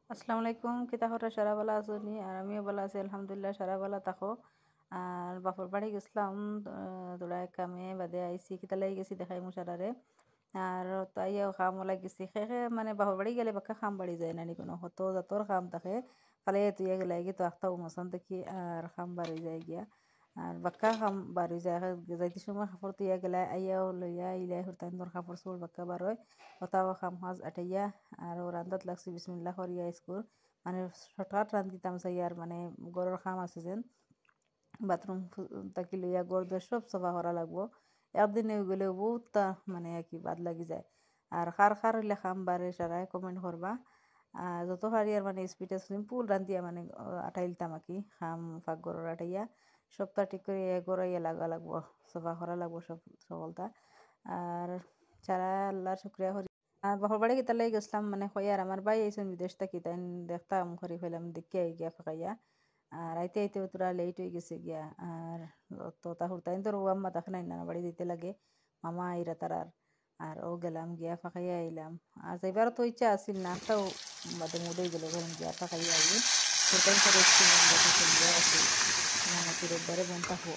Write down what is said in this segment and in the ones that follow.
আসসালামু আলাইকুম কিতা হরা সারা বেলা আছো নি আর আমিও ভালো আছি আলহামদুলিল্লাহ সারা বেলা থাকো আর বাপর বাড়ি গেছিলাম তোরা কামে বাদে আইসি কিতা লাগি গেছি দেখাই মুশারারে আর তাইও খাম ওলাই গেছি খেয়ে মানে বাপর বাড়ি গেলে বাক্কা খাম বাড়ি যায় না নি কোনো হতো যতর খাম থাকে খালে তুই গেলে গিয়ে তো একটা মশন দেখি আর খাম বাড়ি যায় গিয়া আর বাক্কা খাম বাড়ি যায় যাইতে সময় কাপড় তুইয়া গেলে আইয়াও লইয়া ইলাই হরতান তোর কাপড় চোপড় বাক্কা বারোয় ওটাও খাম হাজ আটাইয়া আর ও রান্দাত লাগছি বিসমিল্লাহ করিয়া স্কুল মানে হঠাৎ রান্ধিতাম চাই আর মানে গরুর খাম আছে যেন বাথরুম তাকি লইয়া গড় দোর সব সফা করা লাগবো একদিনে গেলেও বহুতটা মানে কি বাদ লাগি যায় আর খার খার হইলে খাম বারে সারাই কমেন্ট করবা আর যত পারি আর মানে স্পিডে সিম্পুল রান্ধিয়া মানে আটাইলতাম আর কি খাম ফাঁক গড়ের আটাইয়া সবটা ঠিক করে গড়াইয়া লাগা লাগবো সফা করা লাগবো সব সকলটা আর সারা আল্লাহর শুক্রিয়া করি আর বাপর বাড়ি গেতার লাগি গেছিলাম মানে আর আমার ভাই আইসন বিদেশ থাকি তাই দেখতাম করি ফেলাম দেখিয়া গিয়া ফাঁকাইয়া আর আইতে আইতে তোরা লেট হয়ে গেছে গিয়া আর তো তাহুর তাই তোর ও আম্মা তাকে নাই নানা বাড়ি দিতে লাগে মামা আইরা তারার আর ও গেলাম গিয়া ফাঁকাইয়া আইলাম আর যাইবারও তো ইচ্ছা আসিল না একটাও বাদে মুডেই গেল ঘরম গিয়া ফাঁকাইয়া আইলি সেটাই করে আছে মানে রোববারে বন থাকবো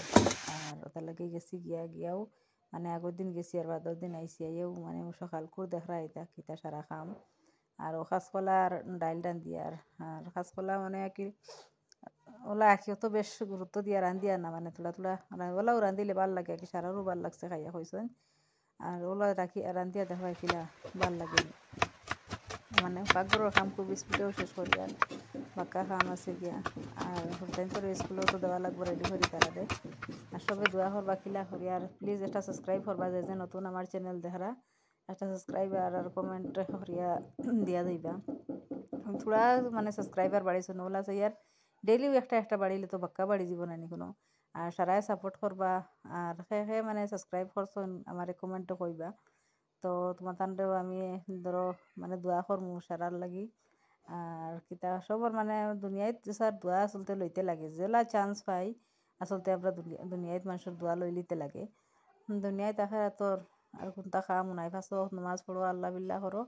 আর ওটার লাগে গেছি গিয়াও মানে আগের দিন গেছি আর বাদর দিন আইসি আইও মানে সকাল করে দেখা আইতা খিতা সারা খাম আর ও কাঁচকলা আর ডাইল রান্ধি আর কাঁচকলা মানে কি ওলা আঁকি তো বেশ গুরুত্ব দিয়া রান্ধিয়া না মানে তোলা তোলা ওলাও রান্ধিলে ভাল লাগে কি সারারও ভাল লাগছে খাইয়া কইসেন আর ওলা রাখি রান্ধিয়া দেখা কিলা ভাল লাগে মানে পাকঘরের কাম খুব স্পিডেও শেষ করি আর বাক্কা কাম আছে গিয়া আর হোটেল তো স্কুলেও তো দেওয়া লাগবে রেডি করি তারারে আর সবে দোয়া করবা কিলা করি আর প্লিজ একটা সাবস্ক্রাইব করবা যে নতুন আমার চ্যানেল দেখারা একটা সাবস্ক্রাইব আর কমেন্ট করিয়া দিয়া দিবা থোড়া মানে সাবস্ক্রাইবার বাড়িয়েছে নোলা চাই আর ডেইলিও একটা একটা বাড়িলে তো বাক্কা বাড়ি যাব না কোনো আর সারাই সাপোর্ট করবা আর সে মানে সাবস্ক্রাইব করছো আমার কমেন্টও কইবা তো তোমার তান্ডেও আমি ধরো মানে দোয়া করমু সারার লাগি আর কিতা সবর মানে দুনিয়ায় স্যার দোয়া আসলতে লইতে লাগে জেলা চান্স পাই আসলতে আমরা দুনিয়ায় মানুষের দোয়া লই লিতে লাগে দুনিয়ায় তাকে তোর আর কোনটা খাম নাই ফাঁসো নামাজ পড়ো আল্লাহ বিল্লাহ করো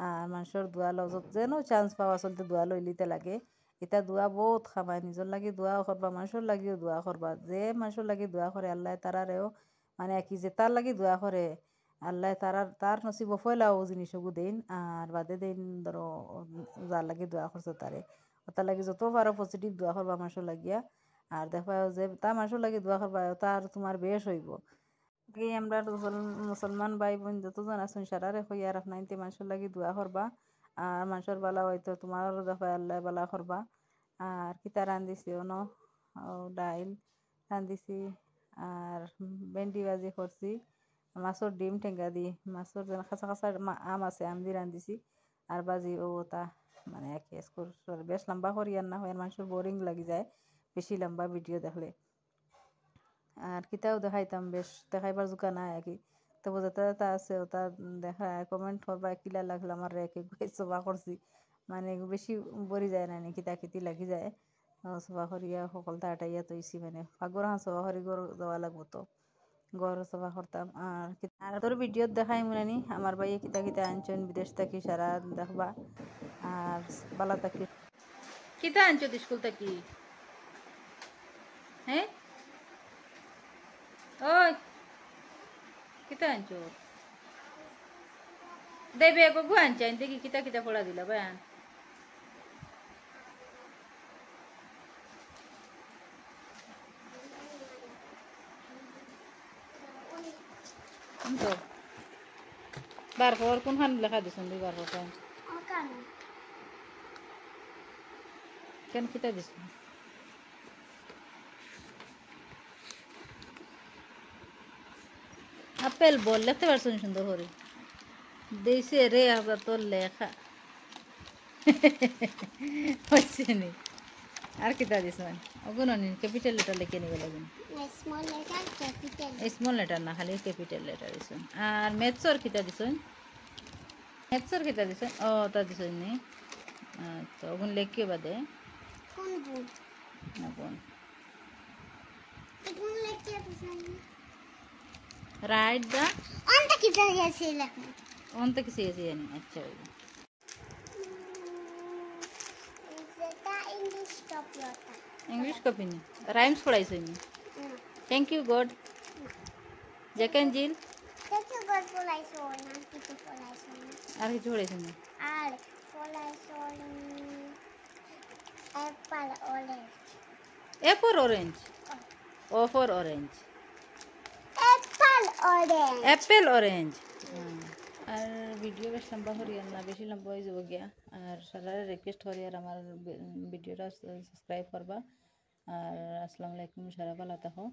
আর মানুষের দোয়া লও যেন চান্স পাও আসলতে দোয়া লই লিতে লাগে এটা দোয়া বহুত খামায় নিজের লাগি দোয়া করবা মানুষের লাগিও দোয়া করবা যে মানুষের লাগি দোয়া করে আল্লাহ তারারেও মানে কি যে তার লাগি দোয়া করে আল্লাহ তার নসিব ফয়লাও জিনিসগু দেন আর বাদে দেন ধরো যার লাগি দোয়া করছো তারে তার লাগি যত পারো পজিটিভ দোয়া করবা মানুষের লাগিয়া আর দেখবা যে তা মানুষের লাগি দোয়া করবা তার তোমার বেশ হইব এই আমরা মুসলমান ভাই বোন যতজন আছেন সারারে হইয়া রাখনাইতে মানুষের লাগি দোয়া করবা আর মানুষের বালা হয়তো তোমারও দেখো আল্লাহ বালা করবা আর কিতা রান্ধিছি অন ডাইল রান্ধিছি আর ভেন্ডি ভাজি করছি মাছের ডিম ঠেঙ্গা দি মাছের যেন খাঁচা খাঁচা আম আছে আম দি রান্ধিছি আর বাজি ও তা মানে বেশ লম্বা করি আর না হয় মানুষের বোরিং লাগি যায় বেশি লম্বা ভিডিও দেখলে আর কিতাও দেখাইতাম বেশ দেখাইবার জোকা নাই আর কি তবু যাতে আছে ওটা দেখা কমেন্ট করবা কিলা লাগলো আমার রেখে সবা করছি মানে বেশি বরি যায় না কিতা কিতি লাগি যায় সবা করিয়া সকলটা আটাইয়া তৈছি মানে পাগর হাঁ সবা করি গড় দেওয়া লাগবো তো গড় সবা করতাম আর তোর ভিডিওত দেখাই মনে নি আমার ভাইয়ে কিতা কিতা আনছেন বিদেশ থাকি সারা দেখবা আর বালা থাকি কিতা আনছো স্কুল থাকি হ্যাঁ ওই কিতা আনছো দেবে গো আনছে আনতে কি কিতা কিতা পড়া দিলা বায়ান তো বার পর কোনখান লেখা দিছেন দুই বার পর কেন কিতা দিছেন আপেল বল লিখতে পারছেন সুন্দর করে দিয়েছে রে আবার তোর লেখা হয়েছে নি আর কিতা দিছেন ওগুলো নিন ক্যাপিটাল লেটার লিখে নিবে লাগেন স্মল লেটার না খালি ক্যাপিটাল লেটার দিছেন আর ম্যাথসর কিতা দিছেন ম্যাথসর কিতা দিছেন ও তা দিছেন নি আচ্ছা ওগুন লেখিয়ে বাদে না বোন রাইট দা অন থেকে সিএসি জানি আচ্ছা इंग्लिश कभी नहीं राइम्स पढ़ाई नी thank you God Jack and Jill আর কিছু পড়াইছে নি A for orange. O for orange. Apple orange. আর ভিডিও বেশ লম্বা করিয়ার না বেশি লম্বা হয়ে যাব গিয়া আর সবার রিকোয়েস্ট করিয়ার আমার ভিডিওটা সাবস্ক্রাইব করবা আর আসসালামু আলাইকুম সারা ভালো থাকো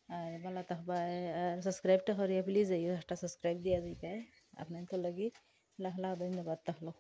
আর ভালো থাকবা আর সাবস্ক্রাইবটা করিয়া প্লিজ এই একটা সাবস্ক্রাইব দিয়া দিবে আপনার তো লাগি লাখ লাখ ধন্যবাদ থাকলো।